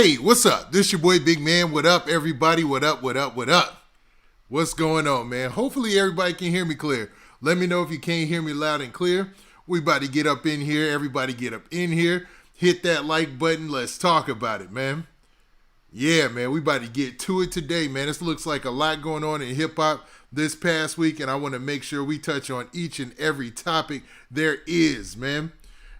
Hey, what's up? This your boy Big Man. What up, everybody? What up, what up, what up? What's going on, man? Hopefully everybody can hear me clear. Let me know if you can't hear me loud and clear. We about to get up in here. Everybody get up in here. Hit that like button. Let's talk about it, man. Yeah, man, we about to get to it today, man. This looks like a lot going on in hip-hop this past week, and I want to make sure we touch on each and every topic there is, man.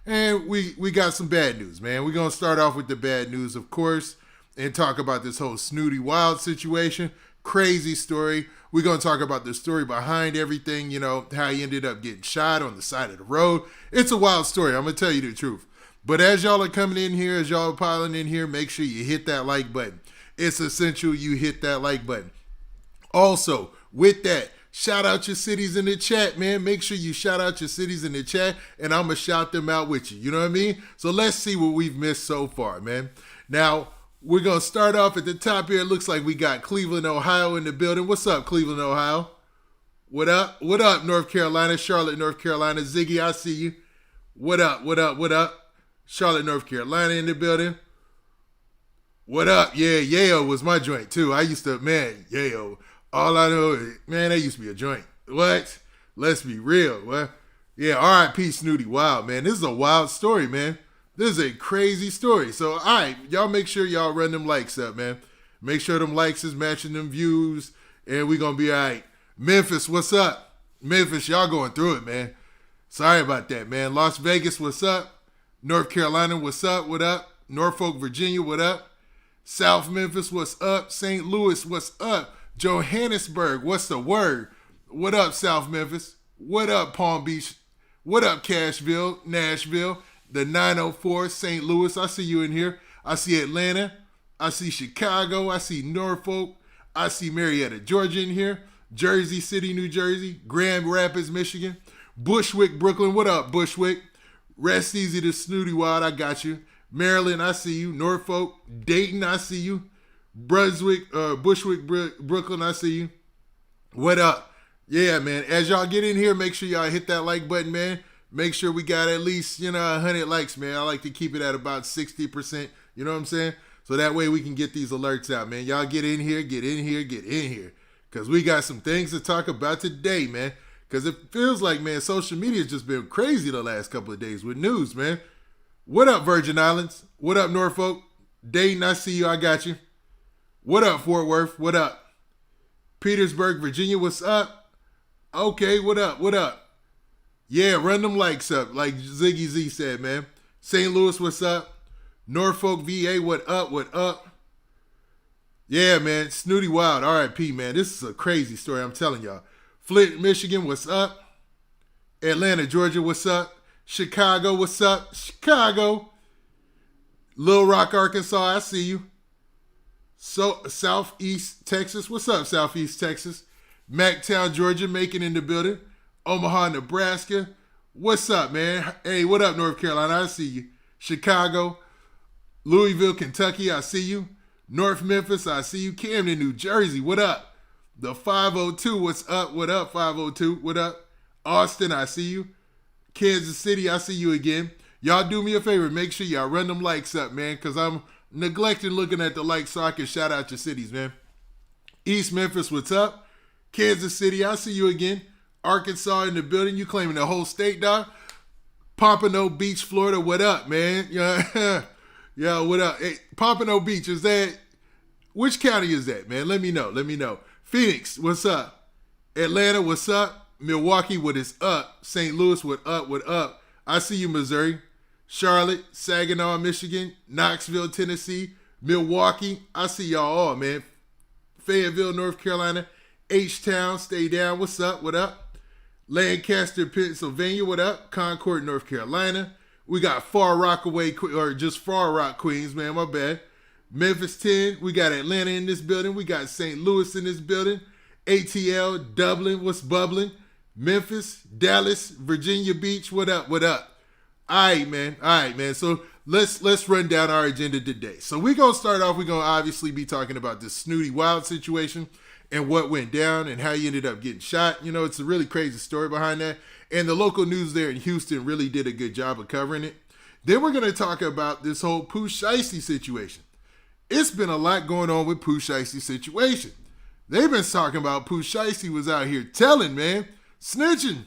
And we got some bad news, man. We're going to start off with the bad news, of course, and talk about this whole Snootie Wild situation. Crazy story. We're going to talk about the story behind everything, you know, how he ended up getting shot on the side of the road. It's a wild story. I'm going to tell you the truth. But as y'all are coming in here, as y'all are piling in here, make sure you hit that like button. It's essential you hit that like button. Also, with that, shout out your cities in the chat, man. Make sure you shout out your cities in the chat, and I'm going to shout them out with you. You know what I mean? So let's see what we've missed so far, man. Now, we're going to start off at the top here. It looks like we got Cleveland, Ohio in the building. What's up, Cleveland, Ohio? What up? What up, North Carolina? Charlotte, North Carolina. Ziggy, I see you. What up? What up? What up? Charlotte, North Carolina in the building. What up? Yeah, Yayo was my joint too. I used to, man, Yayo. All I know is, man, that used to be a joint. What? Let's be real. What? Yeah, R.I.P. Snootie. Wow, man. This is a wild story, man. This is a crazy story. So, all right, y'all make sure y'all run them likes up, man. Make sure them likes is matching them views, and we going to be all right. Memphis, what's up? Memphis, y'all going through it, man. Sorry about that, man. Las Vegas, what's up? North Carolina, what's up? What up? Norfolk, Virginia, what up? South Memphis, what's up? St. Louis, what's up? Johannesburg, what's the word? What up, South Memphis? What up, Palm Beach? What up, Cashville, Nashville, the 904, St. Louis? I see you in here. I see Atlanta. I see Chicago. I see Norfolk. I see Marietta, Georgia in here. Jersey City, New Jersey. Grand Rapids, Michigan. Bushwick, Brooklyn. What up, Bushwick? Rest easy to Snootie Wild, I got you. Maryland, I see you. Norfolk, Dayton, I see you. Brunswick, Bushwick, Brooklyn, I see you. What up? Yeah, man. As y'all get in here, make sure y'all hit that like button, man. Make sure we got at least, 100 likes, man. I like to keep it at about 60%. You know what I'm saying? So that way we can get these alerts out, man. Y'all get in here, get in here, get in here. Because we got some things to talk about today, man. Because it feels like, man, social media has just been crazy the last couple of days with news, man. What up, Virgin Islands? What up, Norfolk? Dayton, I see you. I got you. What up, Fort Worth? What up? Petersburg, Virginia, what's up? Okay, what up? What up? Yeah, run them likes up, like Ziggy Z said, man. St. Louis, what's up? Norfolk, VA, what up? What up? Yeah, man. Snootie Wild, R.I.P., man. This is a crazy story, I'm telling y'all. Flint, Michigan, what's up? Atlanta, Georgia, what's up? Chicago, what's up? Chicago. Little Rock, Arkansas, I see you. So Southeast Texas, what's up, Southeast Texas? Mactown, Georgia, Macon in the building. Omaha, Nebraska, what's up, man? Hey, what up, North Carolina? I see you. Chicago. Louisville, Kentucky, I see you. North Memphis, I see you. Camden, New Jersey, what up? The 502, what's up? What up, 502? What up? Austin, I see you. Kansas City, I see you again. Y'all do me a favor. Make sure y'all run them likes up, man, because I'm neglecting looking at the likes so I can shout out your cities, man. East Memphis, what's up? Kansas City, I see you again. Arkansas in the building. You claiming the whole state, dog? Pompano Beach, Florida, what up, man? Yeah, yeah, what up? Hey, Pompano Beach, is that, which county is that, man? Let me know. Let me know. Phoenix, what's up? Atlanta, what's up? Milwaukee, what is up? St. Louis, what up? What up? I see you, Missouri. Charlotte, Saginaw, Michigan. Knoxville, Tennessee. Milwaukee, I see y'all all, man. Fayetteville, North Carolina. H-Town, stay down. What's up? What up? Lancaster, Pennsylvania, what up? Concord, North Carolina. We got Far Rockaway, or just Far Rock, Queens, man, my bad. Memphis 10, we got Atlanta in this building. We got St. Louis in this building. ATL, Dublin, what's bubbling? Memphis, Dallas, Virginia Beach, what up, what up? All right, man. So let's run down our agenda today. So we're going to start off, we're going to obviously be talking about this Snootie Wild situation and what went down and how he ended up getting shot. It's a really crazy story behind that. And the local news there in Houston really did a good job of covering it. Then we're going to talk about this whole Pooh Shiesty situation. it's been a lot going on with Pooh Shiesty's situation. They've been talking about Pooh Shiesty was out here telling, man, snitching,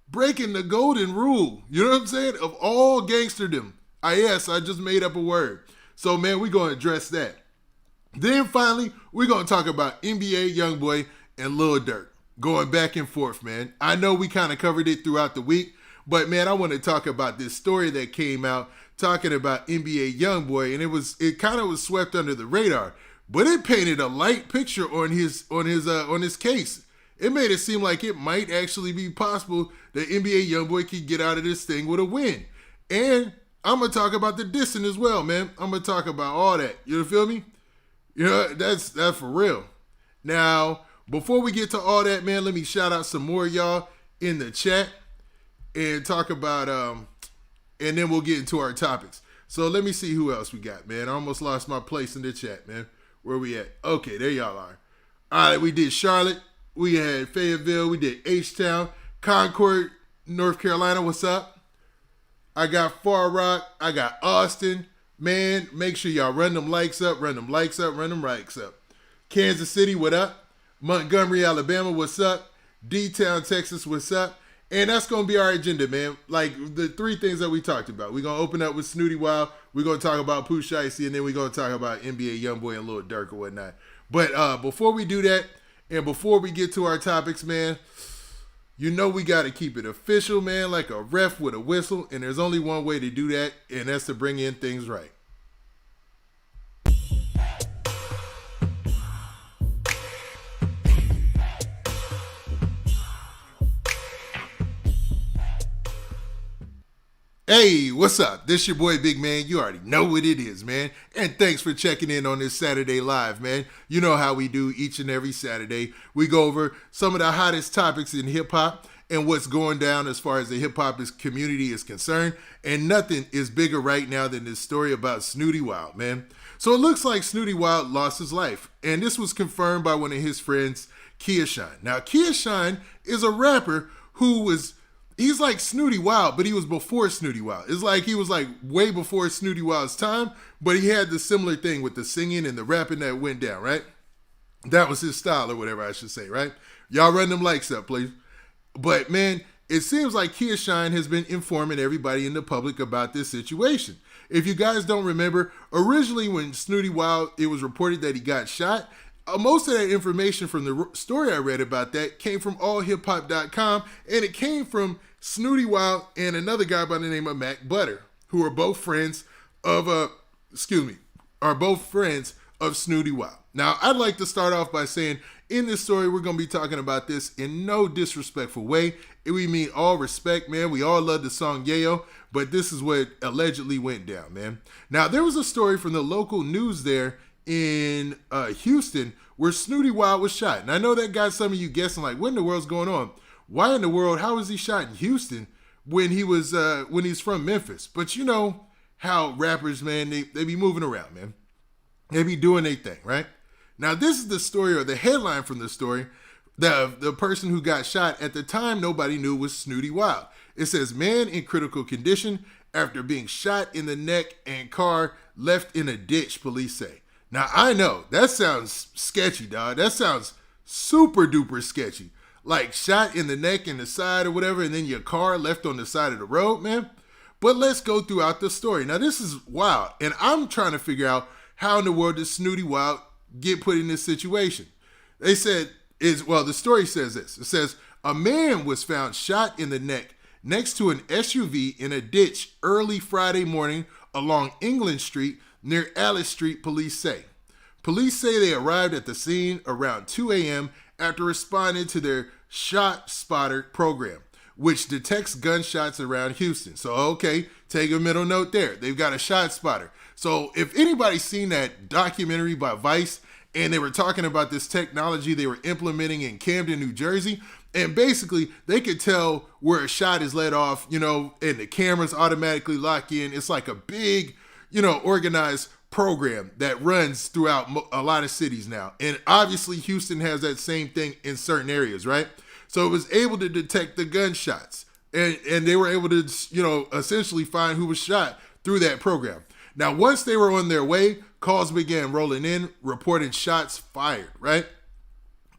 breaking the golden rule. You know what I'm saying? Of all gangsterdom. Yes, I just made up a word. So, man, we're going to address that. Then finally, we're going to talk about NBA Youngboy and Lil Durk. Going back and forth, man. I know we kind of covered it throughout the week, but man, I want to talk about this story that came out talking about NBA Youngboy, and it kind of was swept under the radar, but it painted a light picture on his case. It made it seem like it might actually be possible that NBA Youngboy could get out of this thing with a win. And I'm gonna talk about the dissing as well, man. I'm gonna talk about all that. You feel me? You know, that's for real. Now, before we get to all that, man, let me shout out some more of y'all in the chat and talk about and then we'll get into our topics. So let me see who else we got, man. I almost lost my place in the chat, man. Where we at? Okay, there y'all are. All right, we did Charlotte. We had Fayetteville. We did H-Town. Concord, North Carolina. What's up? I got Far Rock. I got Austin. Man, make sure y'all run them likes up, run them likes up, run them likes up. Kansas City, what up? Montgomery, Alabama, what's up? D-Town, Texas, what's up? And that's going to be our agenda, man. Like the three things that we talked about. We're going to open up with Snootie Wild. We're going to talk about Pooh Shiesty, and then we're going to talk about NBA Youngboy and Lil Durk or whatnot. But before we do that, and before we get to our topics, man, you know we got to keep it official, man, like a ref with a whistle. And there's only one way to do that, and that's to bring in things right. Hey, what's up? This your boy Big Man. You already know what it is, man. And thanks for checking in on this Saturday Live, man. You know how we do each and every Saturday. We go over some of the hottest topics in hip-hop and what's going down as far as the hip-hop community is concerned. And nothing is bigger right now than this story about Snootie Wild, man. So it looks like Snootie Wild lost his life. And this was confirmed by one of his friends, Kia Shine. Now, Kia Shine is a rapper he's like Snootie Wild, but he was before Snootie Wild. It's like he was like way before Snootie Wild's time, but he had the similar thing with the singing and the rapping that went down, right? That was his style or whatever I should say, right? Y'all run them likes up, please. But man, it seems like Kia Shine has been informing everybody in the public about this situation. If you guys don't remember, originally when Snootie Wild, it was reported that he got shot. Most of that information from the story I read about that came from allhiphop.com, and it came from Snootie Wild and another guy by the name of Mac Butter, who are both friends of Snootie Wild. Now, I'd like to start off by saying, in this story, we're going to be talking about this in no disrespectful way. We mean all respect, man. We all love the song Yayo, but this is what allegedly went down, man. Now, there was a story from the local news there in Houston where Snootie Wild was shot. And I know that got some of you guessing, like, what in the world's going on? Why in the world, how was he shot in Houston when he's from Memphis? But you know how rappers, man, they be moving around, man. They be doing their thing, right? Now, this is the story, or the headline from the story. The person who got shot at the time, nobody knew was Snootie Wild. It says, man in critical condition after being shot in the neck and car left in a ditch, police say. Now, I know, that sounds sketchy, dog. That sounds super duper sketchy. Like shot in the neck and the side or whatever, and then your car left on the side of the road, man. But let's go throughout the story. Now, this is wild, and I'm trying to figure out how in the world did Snootie Wild get put in this situation. They said, the story says this. It says, a man was found shot in the neck next to an SUV in a ditch early Friday morning along England Street near Alice Street, police say. Police say they arrived at the scene around 2 a.m. after responding to their Shot Spotter program, which detects gunshots around Houston. So, okay, take a middle note there. They've got a Shot Spotter. So if anybody's seen that documentary by Vice, and they were talking about this technology they were implementing in Camden, New Jersey, and basically they could tell where a shot is let off, you know, and the cameras automatically lock in. It's like a big, you know, organized program that runs throughout a lot of cities now. And obviously Houston has that same thing in certain areas, right? So it was able to detect the gunshots, and they were able to, you know, essentially find who was shot through that program. Now, once they were on their way, calls began rolling in, reporting shots fired, right?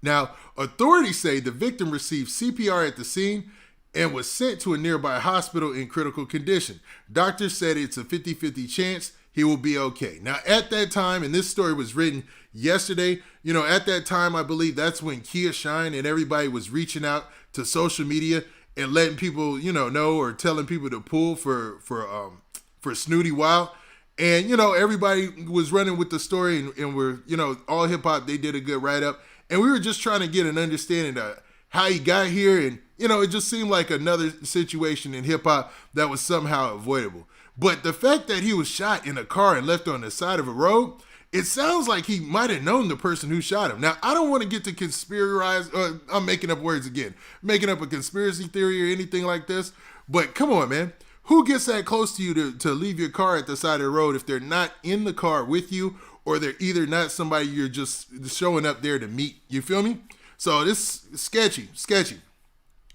Now, authorities say the victim received CPR at the scene and was sent to a nearby hospital in critical condition. Doctors said it's a 50-50 chance he will be okay. Now, at that time, and this story was written yesterday, at that time, I believe that's when Kia Shine and everybody was reaching out to social media and letting people, know, or telling people to pull for Snootie Wild. And, everybody was running with the story and we're, all hip hop, they did a good write-up. And we were just trying to get an understanding of how he got here. And, it just seemed like another situation in hip hop that was somehow avoidable. But the fact that he was shot in a car and left on the side of a road, it sounds like he might have known the person who shot him. Now, I don't want to get to conspiracize. I'm making up words again. Making up a conspiracy theory or anything like this. But come on, man. Who gets that close to you to leave your car at the side of the road if they're not in the car with you, or they're either not somebody you're just showing up there to meet? You feel me? So this is sketchy.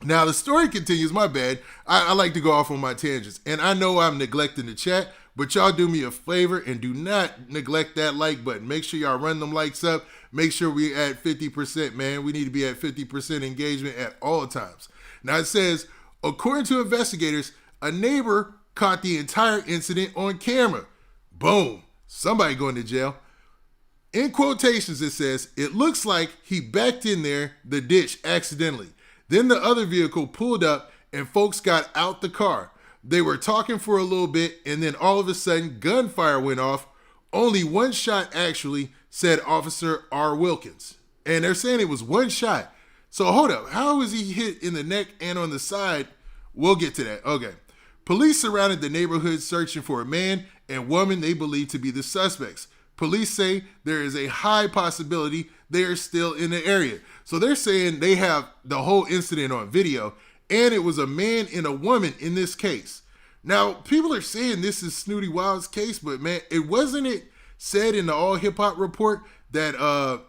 Now, the story continues. My bad. I like to go off on my tangents. And I know I'm neglecting the chat, but y'all do me a favor and do not neglect that like button. Make sure y'all run them likes up. Make sure we at 50%, man. We need to be at 50% engagement at all times. Now, it says, according to investigators, a neighbor caught the entire incident on camera. Boom. Somebody going to jail. In quotations, it says, it looks like he backed in the ditch accidentally. Then the other vehicle pulled up and folks got out the car. They were talking for a little bit and then all of a sudden gunfire went off. Only one shot actually, said Officer R. Wilkins. And they're saying it was one shot. So hold up. How was he hit in the neck and on the side? We'll get to that. Okay. Police surrounded the neighborhood searching for a man and woman they believe to be the suspects. Police say there is a high possibility they are still in the area. So they're saying they have the whole incident on video, and it was a man and a woman in this case. Now, people are saying this is Snootie Wild's case, but man, it said in the All Hip Hop report that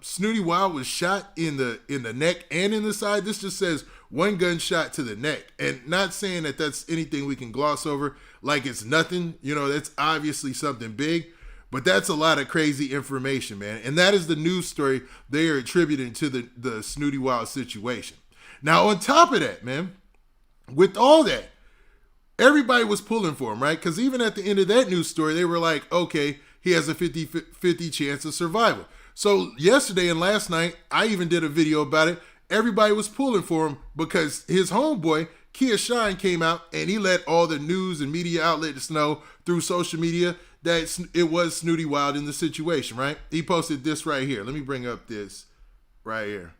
Snootie Wild was shot in the neck and in the side. This just says one gunshot to the neck, and not saying that that's anything we can gloss over like it's nothing. That's obviously something big, but that's a lot of crazy information, man. And that is the news story they are attributing to the Snootie Wild situation. Now, on top of that, man, with all that, everybody was pulling for him, right? Because even at the end of that news story, they were like, okay, he has a 50-50 chance of survival. So yesterday and last night, I even did a video about it. Everybody was pulling for him because his homeboy, Kia Shine, came out and he let all the news and media outlets know through social media that it was Snootie Wild in the situation, right? He posted this right here. Let me bring up this right here.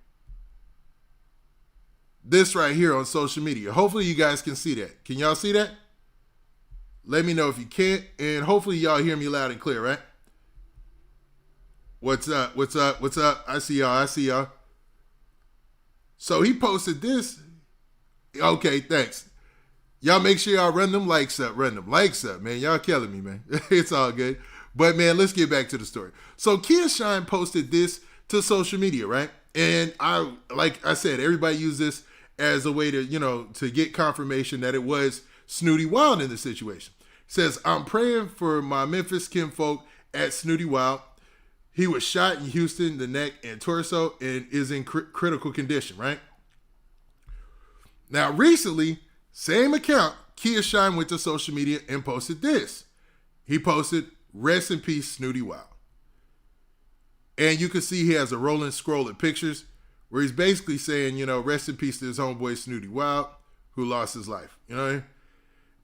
This right here on social media. Hopefully you guys can see that. Can y'all see that? Let me know if you can't. And hopefully y'all hear me loud and clear, right? What's up? What's up? What's up? I see y'all. So he posted this. Okay, thanks. Y'all make sure y'all run them likes up. Man. Y'all killing me, man. It's all good. But, man, let's get back to the story. So Kia Shine posted this to social media, right? And like I said, everybody used this as a way to, to get confirmation that it was Snootie Wild in the situation. It says, I'm praying for my Memphis kinfolk at Snootie Wild. He was shot in Houston, the neck and torso, and is in critical condition, right? Now, recently, same account, Kia Shine went to social media and posted this. He posted, rest in peace, Snootie Wild. And you can see he has a rolling scroll of pictures where he's basically saying, rest in peace to his homeboy Snootie Wild, who lost his life, you know what I mean?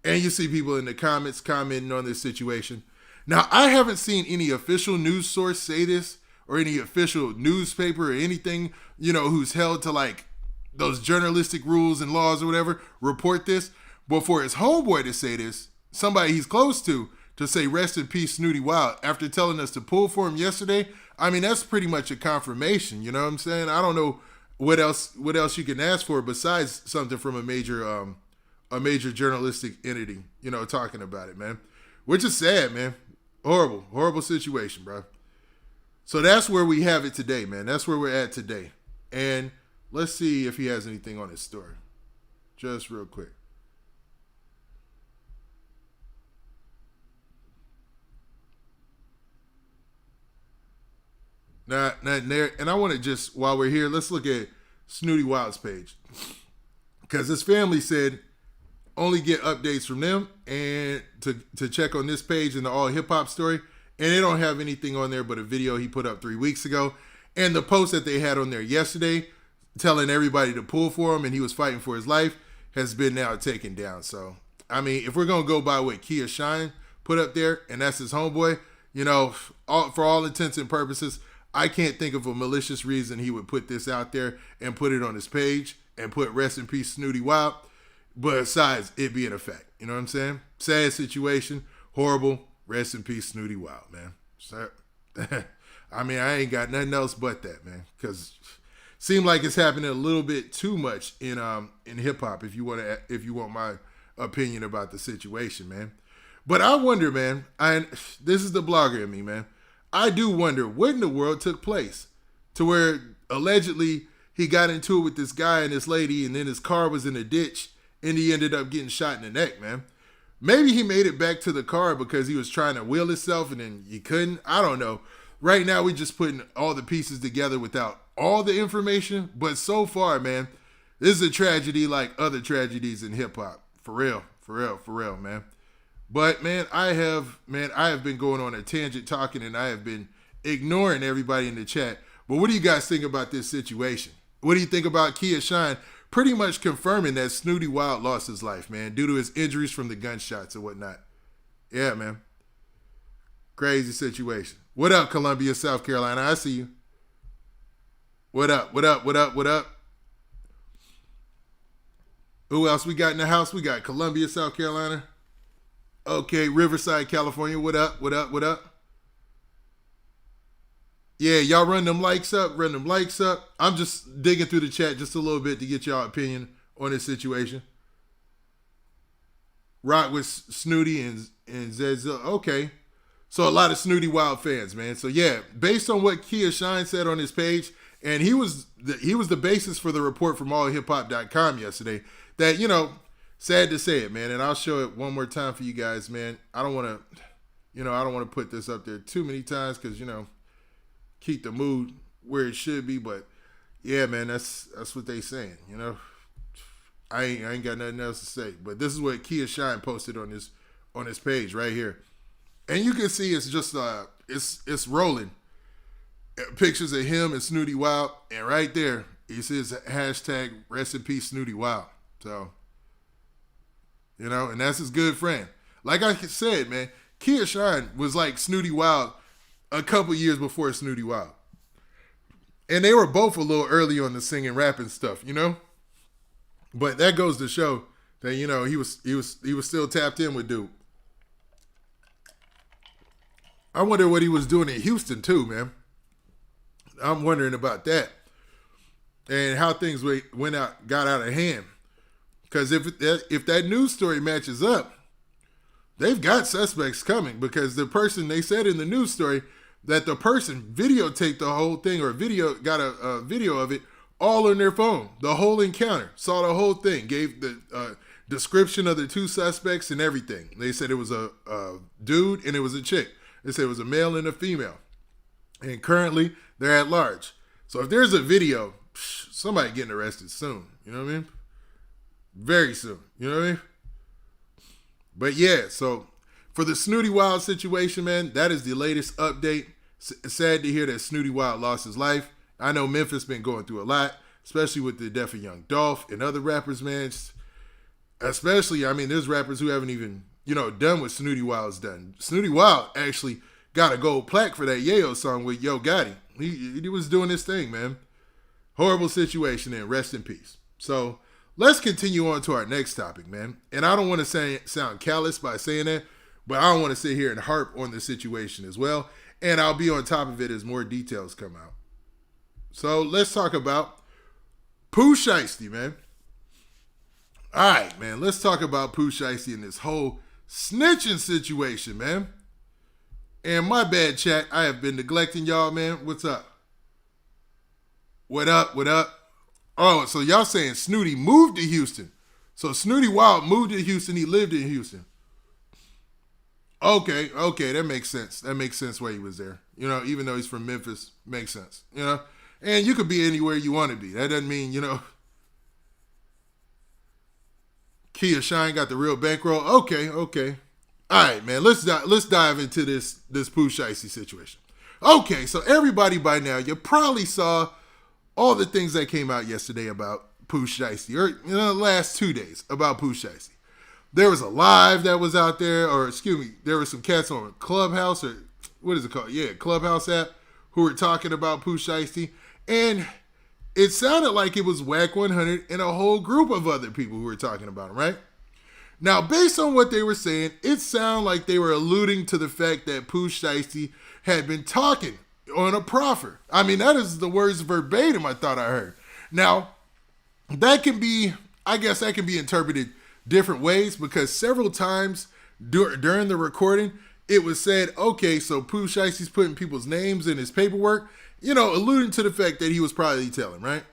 And you see people in the comments commenting on this situation. Now, I haven't seen any official news source say this or any official newspaper or anything, who's held to like those journalistic rules and laws or whatever, report this. But for his homeboy to say this, somebody he's close to say rest in peace Snootie Wild after telling us to pull for him yesterday, I mean, that's pretty much a confirmation, you know what I'm saying? I don't know what else you can ask for besides something from a major journalistic entity, talking about it, man. Which is sad, man. Horrible situation, bro. So that's where we have it today, man. That's where we're at today. And let's see if he has anything on his story. Just real quick. Not there. And I want to just, while we're here, let's look at Snootie Wild's page. Because his family said only get updates from them and to check on this page in the all hip hop story. And they don't have anything on there but a video he put up 3 weeks ago. And the post that they had on there yesterday telling everybody to pull for him and he was fighting for his life has been now taken down. So, I mean, if we're going to go by what Kia Shine put up there, and that's his homeboy, you know, for all intents and purposes, I can't think of a malicious reason he would put this out there and put it on his page and put rest in peace Snootie Wild, besides it being a fact. You know what I'm saying? Sad situation, horrible, rest in peace Snootie Wild, man. So, I mean, I ain't got nothing else but that, man, because seemed like it's happening a little bit too much in hip hop. If you want my opinion about the situation, man. But I wonder, man. This is the blogger in me, man. I do wonder what in the world took place to where allegedly he got into it with this guy and this lady, and then his car was in a ditch, and he ended up getting shot in the neck, man. Maybe he made it back to the car because he was trying to wheel himself and then he couldn't. I don't know. Right now, we just putting all the pieces together without all the information. But so far, man, this is a tragedy like other tragedies in hip hop. For real, man. But man, I have been going on a tangent talking, and I have been ignoring everybody in the chat. But what do you guys think about this situation? What do you think about Kia Shine pretty much confirming that Snootie Wild lost his life, man, due to his injuries from the gunshots and whatnot? Yeah, man. Crazy situation. What up, Columbia, South Carolina? I see you. What up? Who else we got in the house? We got Columbia, South Carolina. Okay, Riverside, California. What up? Yeah, y'all run them likes up. I'm just digging through the chat just a little bit to get y'all opinion on this situation. Rock with Snootie and Zedza. Okay. So a lot of Snootie Wild fans, man. So yeah, based on what Kia Shine said on his page, and he was the basis for the report from allhiphop.com yesterday, that, you know, sad to say it, man, and I'll show it one more time for you guys, man. I don't want to put this up there too many times because, you know, keep the mood where it should be, but yeah, man, that's what they saying, you know. I ain't got nothing else to say, but this is what Kia Shine posted on his page right here. And you can see it's just it's rolling. Pictures of him and Snootie Wild, and right there he says hashtag rest in peace Snootie Wild. So, you know, and that's his good friend. Like I said, man, Kia Shine was like Snootie Wild a couple years before Snootie Wild. And they were both a little early on the singing, rapping stuff, you know? But that goes to show that, you know, he was still tapped in with dude. I wonder what he was doing in Houston too, man. I'm wondering about that. And how things got out of hand. Because if that news story matches up, they've got suspects coming, because the person, they said in the news story that the person videotaped the whole thing, or got a video of it all on their phone. The whole encounter, saw the whole thing, gave the description of the two suspects and everything. They said it was a dude and it was a chick. They said it was a male and a female. And currently they're at large. So if there's a video, somebody getting arrested soon. You know what I mean? Very soon. You know what I mean? But yeah, so for the Snootie Wild situation, man, that is the latest update. Sad to hear that Snootie Wild lost his life. I know Memphis been going through a lot, especially with the death of Young Dolph and other rappers, man. Especially, I mean, there's rappers who haven't even, you know, done what Snootie Wild's done. Snootie Wild actually got a gold plaque for that Yayo song with Yo Gotti. He was doing his thing, man. Horrible situation, and rest in peace. So let's continue on to our next topic, man. And I don't want to sound callous by saying that, but I don't want to sit here and harp on the situation as well. And I'll be on top of it as more details come out. So let's talk about Pooh Shiesty, man. All right, man. Let's talk about Pooh Shiesty and this whole snitching situation, man. And my bad, chat. I have been neglecting y'all, man. What's up? What up? Oh, so y'all saying Snootie moved to Houston. So Snootie Wild moved to Houston. He lived in Houston. Okay, that makes sense. That makes sense why he was there. Even though he's from Memphis, makes sense. And you could be anywhere you want to be. That doesn't mean, Kia Shine got the real bankroll. Okay. All right, man. Let's dive into this Pooh Shiesty situation. Okay, so everybody by now, you probably saw all the things that came out yesterday about Pooh Shiesty, or the last 2 days about Pooh Shiesty. There was a live that was out there, or excuse me, there were some cats on Clubhouse, or what is it called? Yeah, Clubhouse app, who were talking about Pooh Shiesty, and it sounded like it was Whack 100 and a whole group of other people who were talking about him, right? Now, based on what they were saying, it sounded like they were alluding to the fact that Pooh Shiesty had been talking on a proffer. I mean, that is the words verbatim I thought I heard. Now, that can be interpreted different ways, because several times during the recording, it was said, okay, so Pooh Shiesty's putting people's names in his paperwork, alluding to the fact that he was probably telling, right?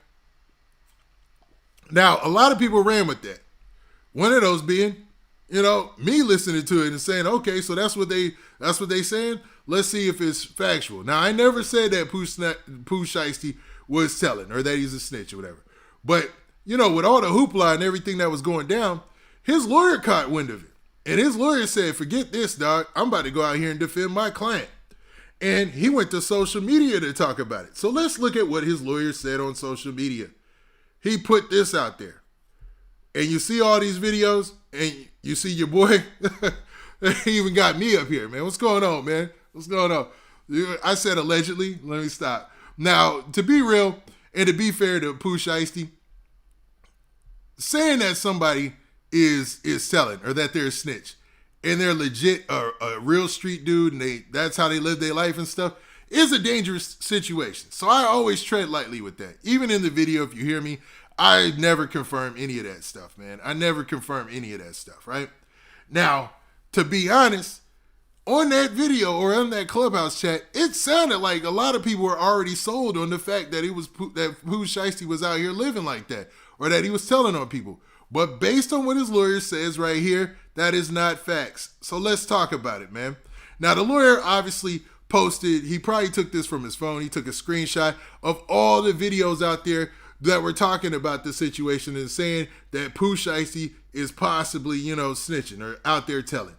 Now, a lot of people ran with that. One of those being, me listening to it and saying, okay, so that's what they saying. Let's see if it's factual. Now, I never said that Pooh Shiesty was telling, or that he's a snitch or whatever. But, with all the hoopla and everything that was going down, his lawyer caught wind of it. And his lawyer said, forget this, dog. I'm about to go out here and defend my client. And he went to social media to talk about it. So let's look at what his lawyer said on social media. He put this out there. And you see all these videos, and you see your boy, he even got me up here, man. What's going on, man? What's going on? I said allegedly. Let me stop. Now, to be real, and to be fair to Pooh Shiesty, saying that somebody is telling, or that they're a snitch, and they're legit a real street dude, and that's how they live their life and stuff, is a dangerous situation. So I always tread lightly with that. Even in the video, if you hear me, I never confirm any of that stuff, man. I never confirm any of that stuff, right? Now, to be honest, on that video or on that Clubhouse chat, it sounded like a lot of people were already sold on the fact that that Pooh Shiesty was out here living like that, or that he was telling on people. But based on what his lawyer says right here, that is not facts. So let's talk about it, man. Now, the lawyer obviously posted, he probably took this from his phone. He took a screenshot of all the videos out there that were talking about the situation and saying that Pooh Shiesty is possibly, snitching or out there telling.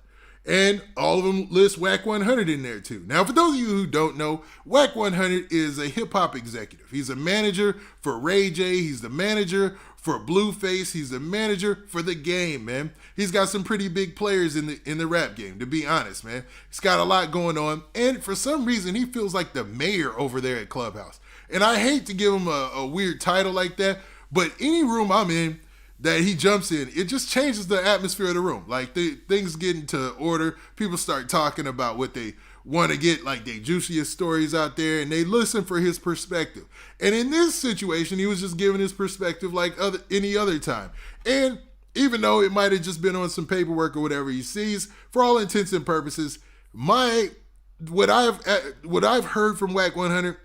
And all of them list Whack 100 in there too. Now, for those of you who don't know, Whack 100 is a hip-hop executive. He's a manager for Ray J. He's the manager for Blueface. He's the manager for The Game, man. He's got some pretty big players in the rap game, to be honest, man. He's got a lot going on. And for some reason, he feels like the mayor over there at Clubhouse. And I hate to give him a weird title like that, but any room I'm in that he jumps in, it just changes the atmosphere of the room. Like, things get into order. People start talking about what they want to get, like, their juiciest stories out there, and they listen for his perspective. And in this situation, he was just giving his perspective like any other time. And even though it might have just been on some paperwork or whatever he sees, for all intents and purposes, what I've heard from Whack 100,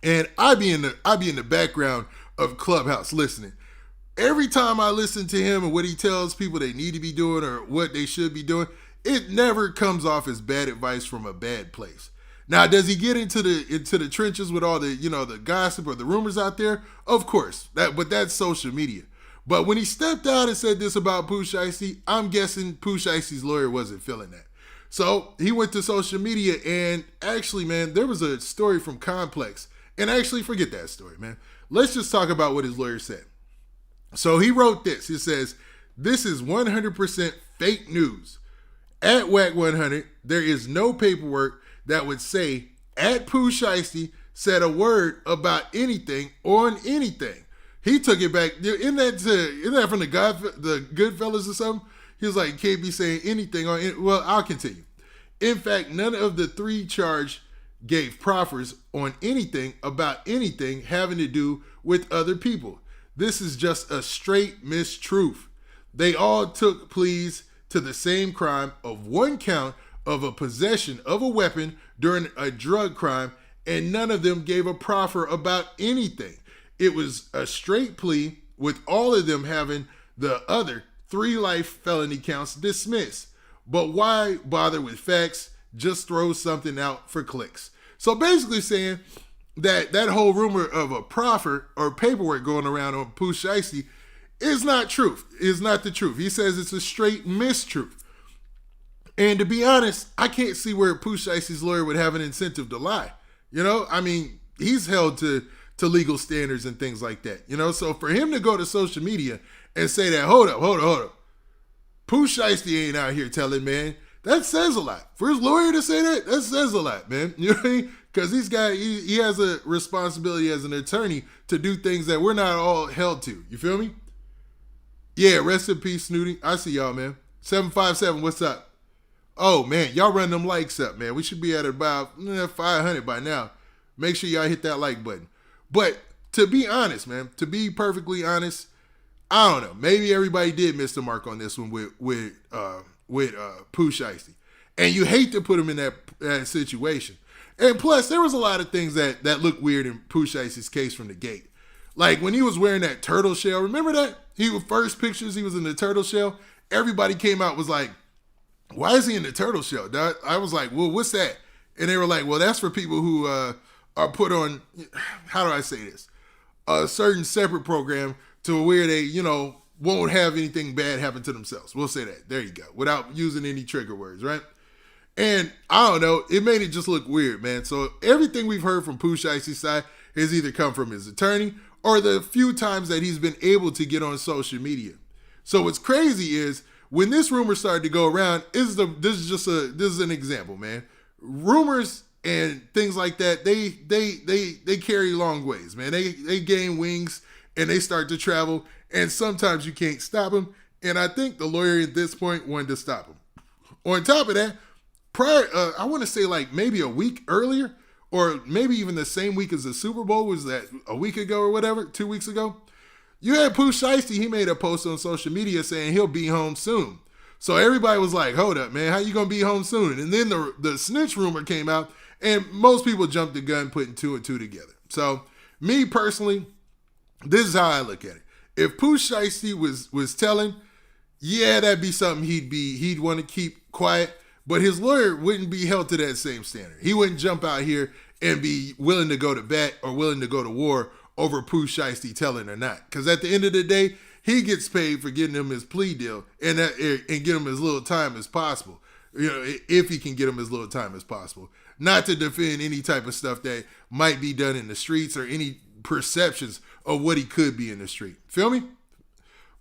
and I be in the background of Clubhouse listening. Every time I listen to him and what he tells people they need to be doing or what they should be doing, it never comes off as bad advice from a bad place. Now, does he get into the trenches with all the the gossip or the rumors out there? Of course, but that's social media. But when he stepped out and said this about Pooh Shiesty, I'm guessing Pooh Shiesty's lawyer wasn't feeling that. So he went to social media, and actually, man, there was a story from Complex. And actually, forget that story, man. Let's just talk about what his lawyer said. So he wrote this. He says, "This is 100% fake news. At Whack 100, there is no paperwork that would say at Pooh Shiesty said a word about anything on anything." He took it back. Isn't that from the Goodfellas or something? He was like, can't be saying anything on it. Well, I'll continue. In fact, none of the three charged gave proffers on anything about anything having to do with other people. This is just a straight mistruth. They all took pleas to the same crime of one count of a possession of a weapon during a drug crime, and none of them gave a proffer about anything. It was a straight plea, with all of them having the other 3 life felony counts dismissed. But why bother with facts? Just throw something out for clicks. So basically saying that whole rumor of a proffer or paperwork going around on Pooh Shiesty is not truth. Is not the truth. He says it's a straight mistruth. And to be honest, I can't see where Pooh Shiesty's lawyer would have an incentive to lie. You know, I mean, he's held to legal standards and things like that. You know, so for him to go to social media and say that, hold up. Pooh Shiesty ain't out here telling, man. That says a lot. For his lawyer to say that says a lot, man. You know what I mean? Because he has a responsibility as an attorney to do things that we're not all held to. You feel me? Yeah, rest in peace, Snootie. I see y'all, man. 757, what's up? Oh, man, y'all run them likes up, man. We should be at about 500 by now. Make sure y'all hit that like button. But to be honest, man, to be perfectly honest, I don't know. Maybe everybody did miss the mark on this one with Pooh Shiesty. And you hate to put him in that situation. And plus, there was a lot of things that looked weird in Pooh Shiesty's case from the gate. Like when he was wearing that turtle shell, remember that? First pictures, he was in the turtle shell. Everybody came out was like, why is he in the turtle shell? I was like, well, what's that? And they were like, well, that's for people who are put on, how do I say this? A certain separate program to where they, won't have anything bad happen to themselves. We'll say that. There you go. Without using any trigger words, right? And I don't know, it made it just look weird, man. So everything we've heard from Pooh Shiesty's side has either come from his attorney or the few times that he's been able to get on social media. So what's crazy is when this rumor started to go around, this is an example, man. Rumors and things like that, they carry long ways, man. They gain wings and they start to travel, and sometimes you can't stop them. And I think the lawyer at this point wanted to stop him. On top of that, I want to say like maybe a week earlier, or maybe even the same week as the Super Bowl, was that a week ago or whatever, 2 weeks ago? You had Pooh Shiesty, he made a post on social media saying he'll be home soon. So everybody was like, hold up, man, how you going to be home soon? And then the snitch rumor came out, and most people jumped the gun putting two and two together. So me personally, this is how I look at it. If Pooh Shiesty was telling, yeah, that'd be something he'd want to keep quiet, but his lawyer wouldn't be held to that same standard. He wouldn't jump out here and be willing to go to bat or willing to go to war over Pooh Shiesty telling or not. Because at the end of the day, he gets paid for getting him his plea deal and get him as little time as possible. If he can get him as little time as possible. Not to defend any type of stuff that might be done in the streets or any perceptions of what he could be in the street. Feel me?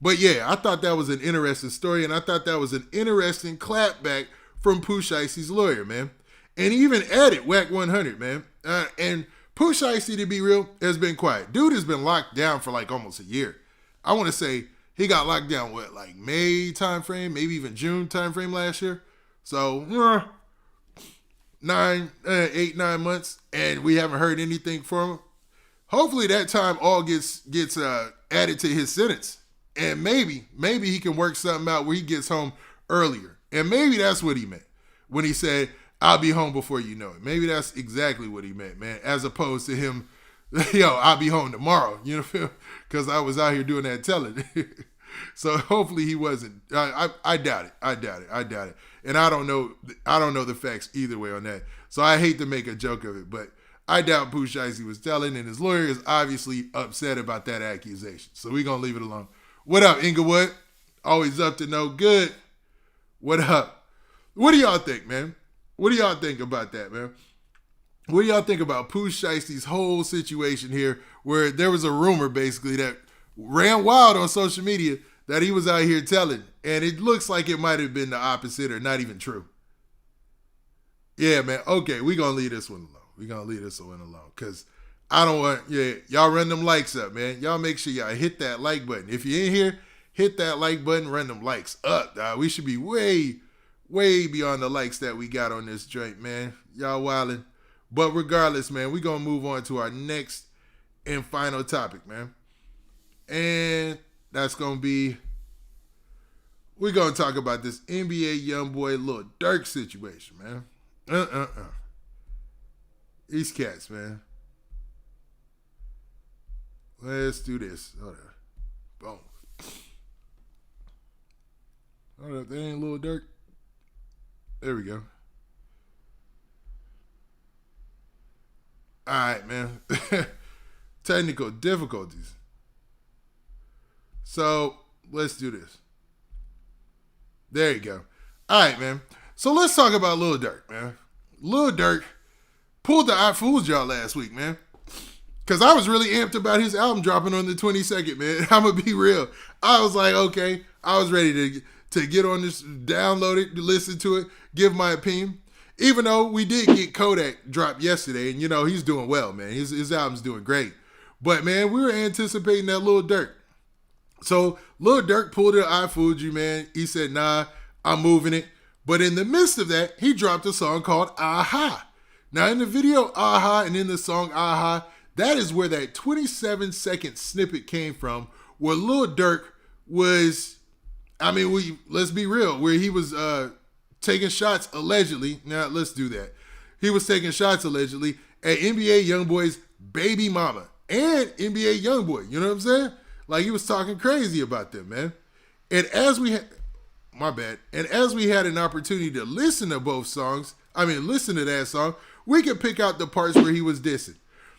But yeah, I thought that was an interesting story, and I thought that was an interesting clapback from Pooh Shiesty's lawyer, man. And he even added Whack 100, man. And Pooh Shiesty, to be real, has been quiet. Dude has been locked down for like almost a year. I want to say he got locked down, like May timeframe, maybe even June timeframe last year. So, 8, 9 months, and we haven't heard anything from him. Hopefully that time all gets added to his sentence. And maybe he can work something out where he gets home earlier. And maybe that's what he meant when he said, I'll be home before you know it. Maybe that's exactly what he meant, man. As opposed to him, I'll be home tomorrow, because I was out here doing that telling. So hopefully he wasn't. I doubt it. And I don't know the facts either way on that. So I hate to make a joke of it, but I doubt Pooh Shiesty was telling, and his lawyer is obviously upset about that accusation. So we're going to leave it alone. What up, Inglewood? Always up to no good. What up? What do y'all think, man? What do y'all think about that, man? What do y'all think about Pooh Shiesty's whole situation here, where there was a rumor basically that ran wild on social media that he was out here telling, and it looks like it might have been the opposite or not even true. Yeah, man. Okay, we're going to leave this one alone. Because I don't want, y'all run them likes up, man. Y'all make sure y'all hit that like button. If you're in here, hit that like button, run them likes up, dog. We should be way, way beyond the likes that we got on this joint, man. Y'all wildin'. But regardless, man, we're going to move on to our next and final topic, man. And that's going to be, we're going to talk about this NBA Youngboy Lil Durk situation, man. These cats, man. Let's do this. Hold up. Boom. Hold up, that ain't Lil Durk. There we go. All right, man. Technical difficulties. So let's do this. There you go. All right, man. So let's talk about Lil Durk, man. Lil Durk pulled the I fooled y'all last week, man. Because I was really amped about his album dropping on the 22nd, man. I'm going to be real. I was like, okay. I was ready to get on this, download it, listen to it, give my opinion. Even though we did get Kodak dropped yesterday, and, you know, he's doing well, man. His album's doing great. But, man, we were anticipating that Lil Durk. So, Lil Durk pulled it, I fooled you, man. He said, nah, I'm moving it. But in the midst of that, he dropped a song called Aha. Now, in the video Aha and in the song Aha, that is where that 27-second snippet came from, where Lil Durk was, let's be real, where he was taking shots allegedly. Now, let's do that. He was taking shots allegedly at NBA Youngboy's baby mama and NBA Youngboy. You know what I'm saying? Like, he was talking crazy about them, man. And as we had, and as we had an opportunity to listen to both songs, listen to that song, we could pick out the parts where he was dissing.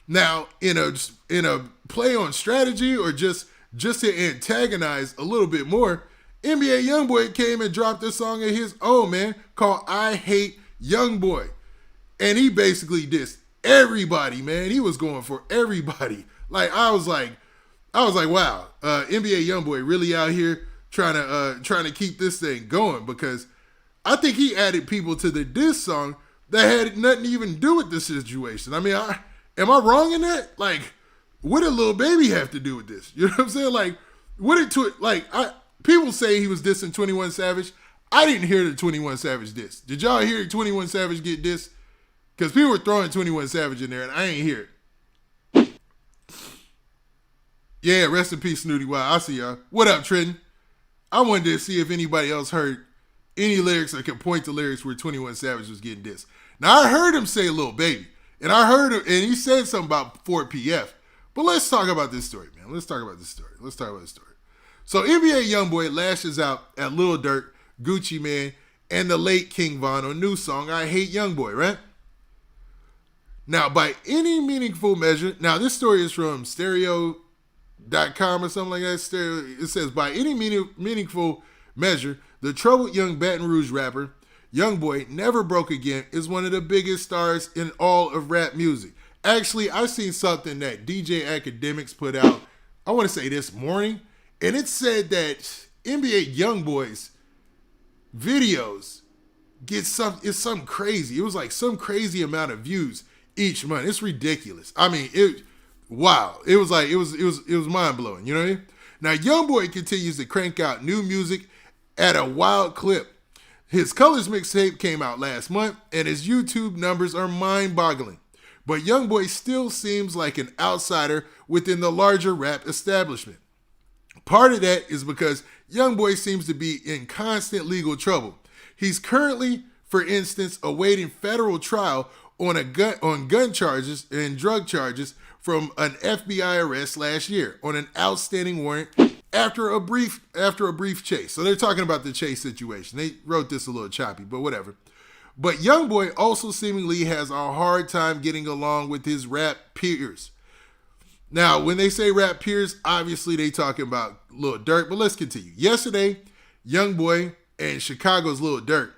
Now, in a play on strategy or just to antagonize a little bit more, NBA Youngboy came and dropped a song of his own, man, called I Hate Youngboy. And he basically dissed everybody, man. He was going for everybody. Like, I was like, wow, NBA Youngboy really out here trying to keep this thing going, because I think he added people to the diss song that had nothing to even do with the situation. Am I wrong in that? Like, what did Lil Baby have to do with this? You know what I'm saying? Like, people say he was dissing 21 Savage. I didn't hear the 21 Savage diss. Did y'all hear 21 Savage get dissed? Because people were throwing 21 Savage in there, and I ain't hear it. Yeah, rest in peace, Snootie. Wow, I see y'all. What up, Trenton? I wanted to see if anybody else heard any lyrics or can point to lyrics where 21 Savage was getting dissed. Now, I heard him say Lil Baby, and and he said something about 4PF. But let's talk about this story, man. Let's talk about this story. So, NBA Youngboy lashes out at Lil Durk, Gucci Mane, and the late King Von on new song, I Hate Youngboy, right? Now, by any meaningful measure, now this story is from stereo.com or something like that. It says, by any meaningful measure, the troubled young Baton Rouge rapper, Youngboy, Never Broke Again, is one of the biggest stars in all of rap music. Actually, I've seen something that DJ Academics put out, I want to say this morning, and it said that NBA Youngboy's videos it's something crazy. It was like some crazy amount of views each month. It's ridiculous. Wow. It was mind blowing. You know what I mean? Now, Youngboy continues to crank out new music at a wild clip. His Colors mixtape came out last month, and his YouTube numbers are mind-boggling. But Youngboy still seems like an outsider within the larger rap establishment. Part of that is because Youngboy seems to be in constant legal trouble. He's currently, for instance, awaiting federal trial on gun charges and drug charges from an FBI arrest last year on an outstanding warrant after a brief chase. So they're talking about the chase situation. They wrote this a little choppy, but whatever. But Youngboy also seemingly has a hard time getting along with his rap peers. Now, when they say rap peers, obviously they talking about Lil Durk, but let's continue. Yesterday, Youngboy and Chicago's Lil Durk,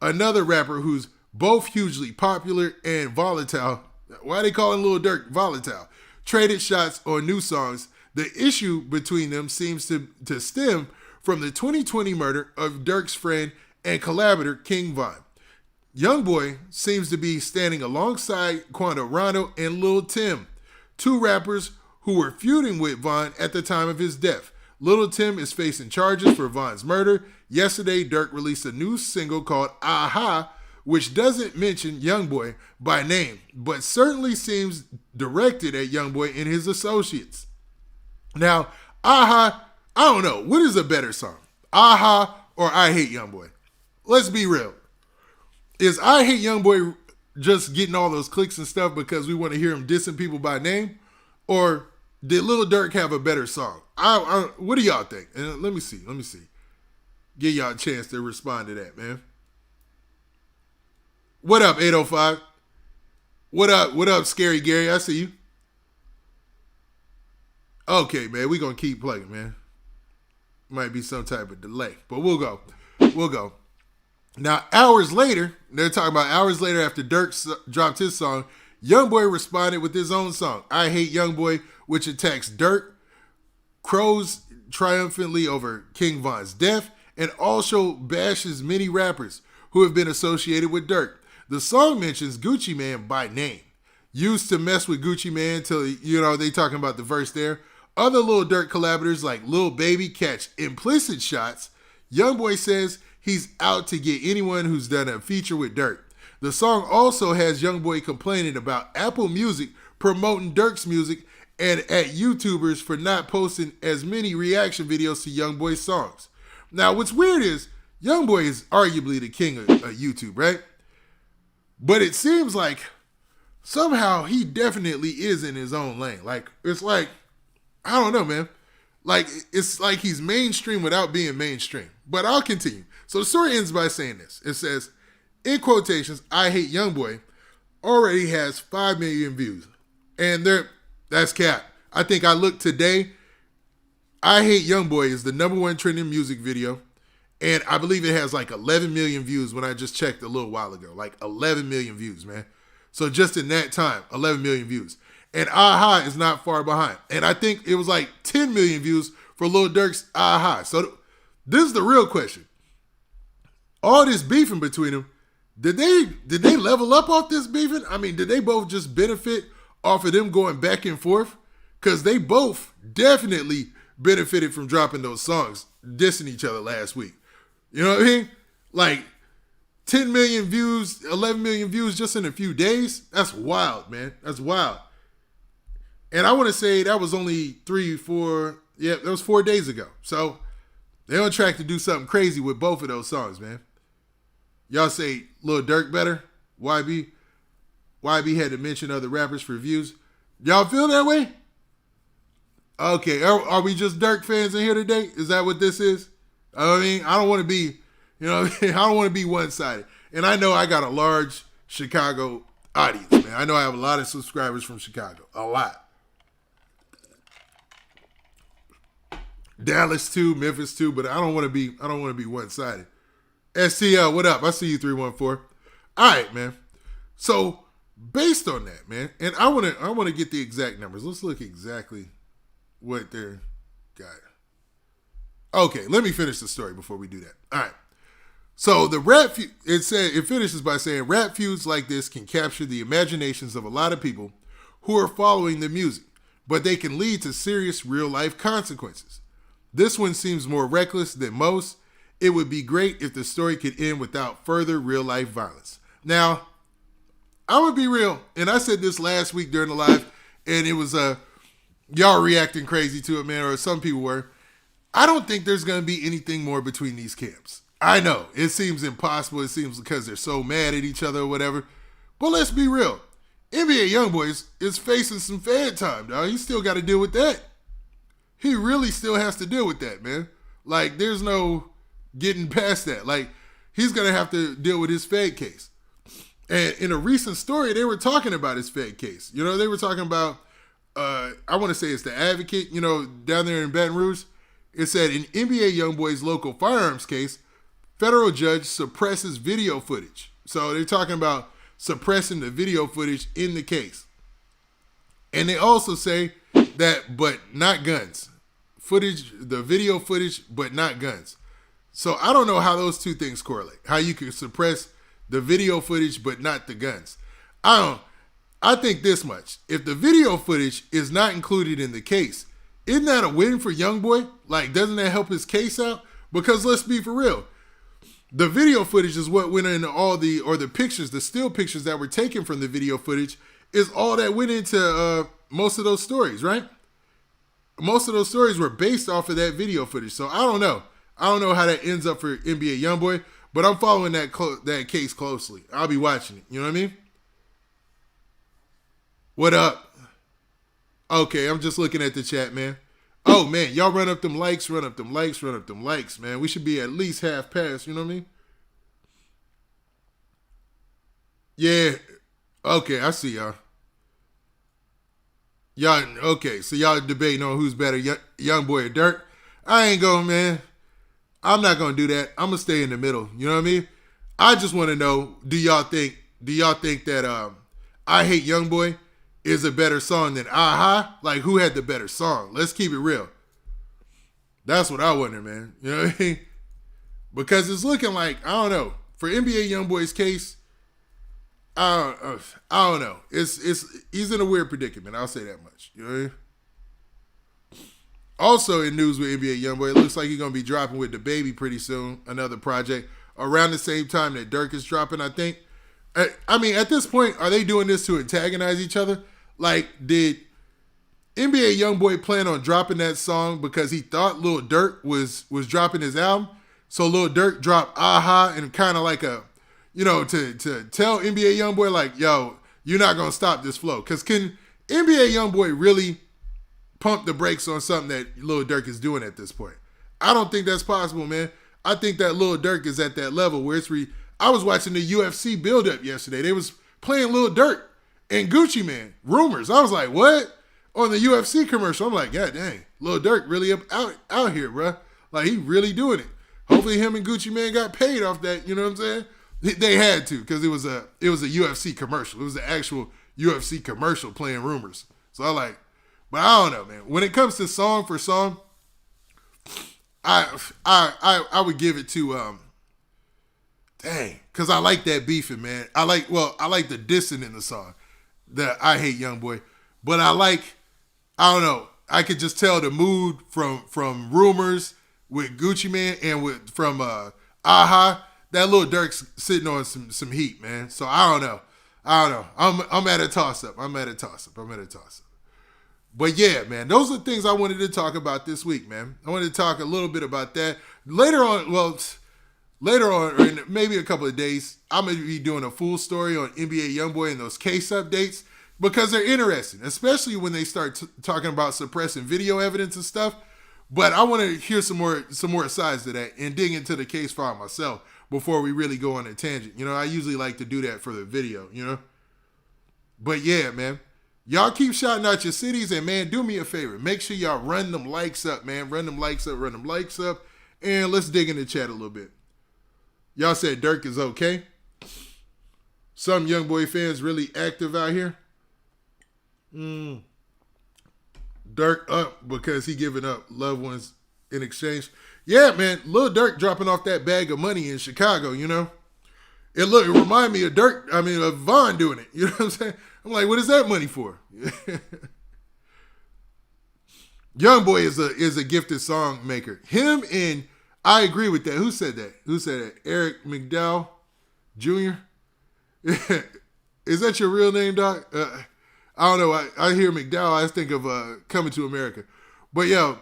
another rapper who's both hugely popular and volatile. Why are they calling Lil Durk volatile? Traded shots on new songs. The issue between them seems to stem from the 2020 murder of Durk's friend and collaborator King Von. Youngboy seems to be standing alongside Quando Rondo and Lil Tim, two rappers who were feuding with Von at the time of his death. Lil Tim is facing charges for Von's murder. Yesterday, Durk released a new single called Aha, which doesn't mention Youngboy by name, but certainly seems directed at Youngboy and his associates. Now, Aha, I don't know. What is a better song? Aha or I Hate Youngboy? Let's be real. Is I Hate Youngboy just getting all those clicks and stuff because we want to hear him dissing people by name? Or did Lil Durk have a better song? What do y'all think? And let me see. Give y'all a chance to respond to that, man. What up, 805? What up? What up, Scary Gary? I see you. Okay, man. We're going to keep playing, man. Might be some type of delay, but we'll go. We'll go. Now, hours later, they're talking about hours later after Durk dropped his song, Youngboy responded with his own song, I Hate Youngboy, which attacks Durk, crows triumphantly over King Von's death, and also bashes many rappers who have been associated with Durk. The song mentions Gucci Mane by name, used to mess with Gucci Mane till, they talking about the verse there. Other Lil Durk collaborators like Lil Baby catch implicit shots. Youngboy says he's out to get anyone who's done a feature with Durk. The song also has Youngboy complaining about Apple Music promoting Durk's music and at YouTubers for not posting as many reaction videos to Youngboy's songs. Now, what's weird is Youngboy is arguably the king of YouTube, right? But it seems like somehow he definitely is in his own lane. Like, it's like, I don't know, man. Like, it's like he's mainstream without being mainstream. But I'll continue. So the story ends by saying this. It says, in quotations, I Hate Youngboy already has 5 million views. And that's cap. I think I looked today. I Hate Youngboy is the #1 trending music video. And I believe it has like 11 million views when I just checked a little while ago. Like 11 million views, man. So just in that time, 11 million views. And Aha is not far behind. And I think it was like 10 million views for Lil Durk's Aha. So this is the real question. All this beefing between them, did they level up off this beefing? I mean, did they both just benefit off of them going back and forth? Because they both definitely benefited from dropping those songs, dissing each other last week. You know what I mean? Like 10 million views, 11 million views just in a few days. That's wild, man. That's wild. And I want to say that was only that was 4 days ago. So they're on track to do something crazy with both of those songs, man. Y'all say Lil Durk better? YB had to mention other rappers for views. Y'all feel that way? Okay, are we just Durk fans in here today? Is that what this is? I mean, I don't want to be, I don't want to be one-sided. And I know I got a large Chicago audience, man. I know I have a lot of subscribers from Chicago. A lot. Dallas too, Memphis too, but I don't want to be one-sided. STL, what up? I see you 314. All right, man. So based on that, man, and I want to get the exact numbers. Let's look exactly what they're got. Okay, let me finish the story before we do that. All right. So the rap it finishes by saying rap feuds like this can capture the imaginations of a lot of people who are following the music, but they can lead to serious real life consequences. This one seems more reckless than most. It would be great if the story could end without further real life violence. Now, I'm going to be real, and I said this last week during the live, and it was y'all reacting crazy to it, man, or some people were. I don't think there's going to be anything more between these camps. I know, it seems impossible. It seems because they're so mad at each other or whatever. But let's be real. NBA Youngboy is facing some fan time, dog. He still got to deal with that. He really still has to deal with that, man. Like, there's no getting past that. Like, he's going to have to deal with his Fed case. And in a recent story, they were talking about his Fed case. They were talking about, I want to say it's the Advocate, down there in Baton Rouge. It said, in NBA Youngboy's local firearms case, federal judge suppresses video footage. So they're talking about suppressing the video footage in the case. And they also say that, but not guns. The video footage, but not guns. So I don't know how those two things correlate. How you can suppress the video footage, but not the guns. I think this much. If the video footage is not included in the case, isn't that a win for Youngboy? Like, doesn't that help his case out? Because let's be for real. The video footage is what went into the pictures, the still pictures that were taken from the video footage is all that went into most of those stories, right? Most of those stories were based off of that video footage. So I don't know. I don't know how that ends up for NBA Youngboy, but I'm following that case closely. I'll be watching it. You know what I mean? What up? Okay, I'm just looking at the chat, man. Oh, man, y'all run up them likes, man. We should be at least half past, you know what I mean? Yeah. Okay, I see y'all. Y'all okay? So y'all debating on who's better, Youngboy or Durk? I ain't going, man. I'm not gonna do that. I'm gonna stay in the middle. You know what I mean? I just want to know: Do y'all think that "I Hate Youngboy" is a better song than "Aha"? Like, who had the better song? Let's keep it real. That's what I wonder, man. You know what I mean? Because it's looking like I don't know for NBA YoungBoy's case. I don't know. It's he's in a weird predicament. I'll say that much. You know what I mean? Also in news with NBA YoungBoy, it looks like he's gonna be dropping with the baby pretty soon. Another project around the same time that Durk is dropping. I think. I mean, at this point, are they doing this to antagonize each other? Like, did NBA YoungBoy plan on dropping that song because he thought Lil Durk was dropping his album? So Lil Durk dropped Aha and kind of like a, to tell NBA YoungBoy like, yo, you're not gonna stop this flow. Cause can NBA YoungBoy really pump the brakes on something that Lil Durk is doing at this point? I don't think that's possible, man. I think that Lil Durk is at that level where I was watching the UFC build up yesterday. They was playing Lil Durk and Gucci Man rumors. I was like, what? On the UFC commercial, I'm like, God dang, Lil Durk really out here, bro. Like, he really doing it. Hopefully him and Gucci Man got paid off that, you know what I'm saying? They had to, because it was a UFC commercial. It was an actual UFC commercial playing rumors. So I like, but I don't know, man. When it comes to song for song, I would give it to dang, because I like that beefing, man. I like the dissing in the song, that I Hate Youngboy, but I don't know. I could just tell the mood from rumors with Gucci Man and from Aha. That Lil Durk's sitting on some heat, man. So I don't know. I'm at a toss up. But yeah, man, those are the things I wanted to talk about this week, man. I wanted to talk a little bit about that. Later on, or in maybe a couple of days, I'm going to be doing a full story on NBA YoungBoy and those case updates because they're interesting, especially when they start talking about suppressing video evidence and stuff. But I want to hear some more sides to that and dig into the case file myself before we really go on a tangent. I usually like to do that for the video, But yeah, man. Y'all keep shouting out your cities, and man, do me a favor. Make sure y'all run them likes up, man. Run them likes up. And let's dig in the chat a little bit. Y'all said Durk is okay. Some YoungBoy fans really active out here. Durk up because he giving up loved ones in exchange. Yeah, man. Lil Durk dropping off that bag of money in Chicago, It remind me of of Vaughn doing it. You know what I'm saying? I'm like, what is that money for? YoungBoy is a gifted song maker. Him and I agree with that. Who said that? Eric McDowell Jr. Is that your real name, Doc? I don't know. I hear McDowell. I think of Coming to America. But yo,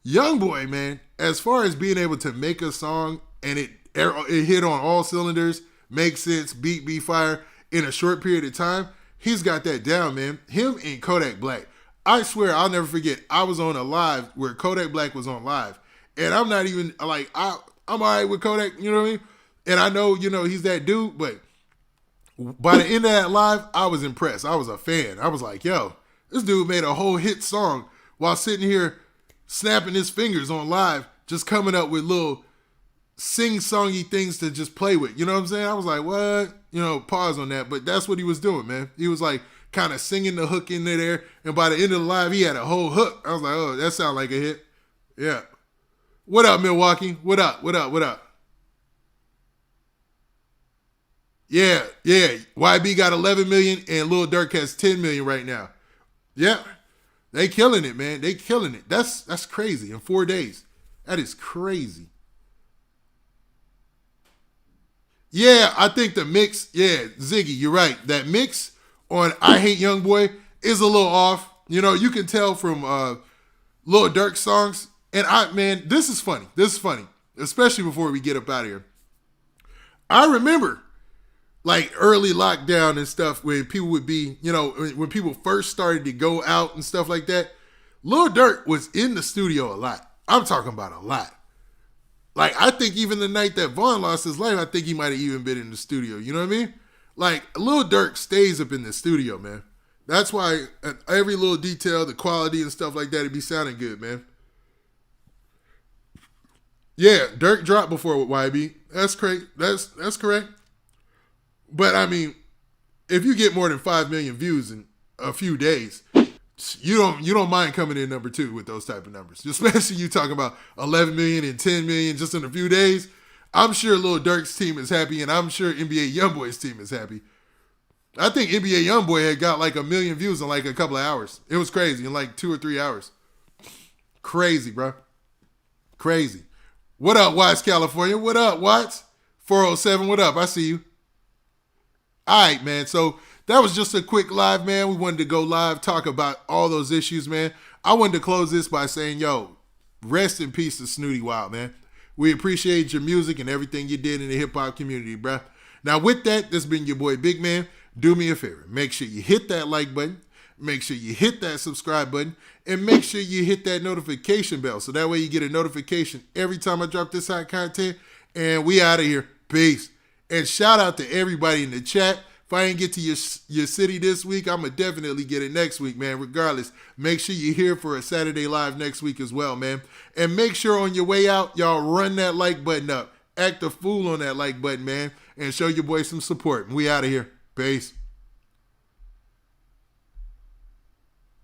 YoungBoy, man, as far as being able to make a song and it hit on all cylinders, make sense, beat be fire in a short period of time, he's got that down, man. Him and Kodak Black. I swear I'll never forget. I was on a live where Kodak Black was on live. And I'm not even like, I'm all right with Kodak, you know what I mean? And I know, he's that dude, but by the end of that live, I was impressed. I was a fan. I was like, yo, this dude made a whole hit song while sitting here snapping his fingers on live, just coming up with little sing-songy things to just play with. You know what I'm saying? I was like, what? Pause on that. But that's what he was doing, man. He was like kind of singing the hook in there. And by the end of the live, he had a whole hook. I was like, oh, that sounds like a hit. Yeah. What up, Milwaukee? What up? Yeah. YB got 11 million and Lil Durk has 10 million right now. Yeah. They killing it, man. They killing it. That's crazy in 4 days. That is crazy. Yeah, I think the mix, Ziggy, you're right. That mix on I Hate Youngboy is a little off. You can tell from Lil Durk songs. And this is funny. Especially before we get up out of here. I remember like early lockdown and stuff when people would be, when people first started to go out and stuff like that. Lil Durk was in the studio a lot. I'm talking about a lot. Like, I think even the night that Vaughn lost his life, I think he might have even been in the studio. You know what I mean? Like, Lil Durk stays up in the studio, man. That's why every little detail, the quality and stuff like that, it be sounding good, man. Yeah, Durk dropped before with YB. That's correct. That's correct. But I mean, if you get more than 5 million views in a few days, you don't mind coming in number 2 with those type of numbers. Especially you talking about 11 million and 10 million just in a few days. I'm sure Lil Durk's team is happy, and I'm sure NBA Youngboy's team is happy. I think NBA Youngboy had got like 1 million views in like a couple of hours. It was crazy, in like 2 or 3 hours. Crazy, bro. Crazy. What up, Watts, California? What up, Watts? 407, what up? I see you. All right, man. So that was just a quick live, man. We wanted to go live, talk about all those issues, man. I wanted to close this by saying, yo, rest in peace to Snootie Wild, man. We appreciate your music and everything you did in the hip-hop community, bruh. Now, with that, this has been your boy, Big Man. Do me a favor. Make sure you hit that like button. Make sure you hit that subscribe button. And make sure you hit that notification bell. So that way you get a notification every time I drop this hot content. And we out of here. Peace. And shout out to everybody in the chat. If I ain't get to your city this week, I'm going to definitely get it next week, man. Regardless, make sure you're here for a Saturday Live next week as well, man. And make sure on your way out, y'all run that like button up. Act a fool on that like button, man. And show your boy some support. We out of here. Peace.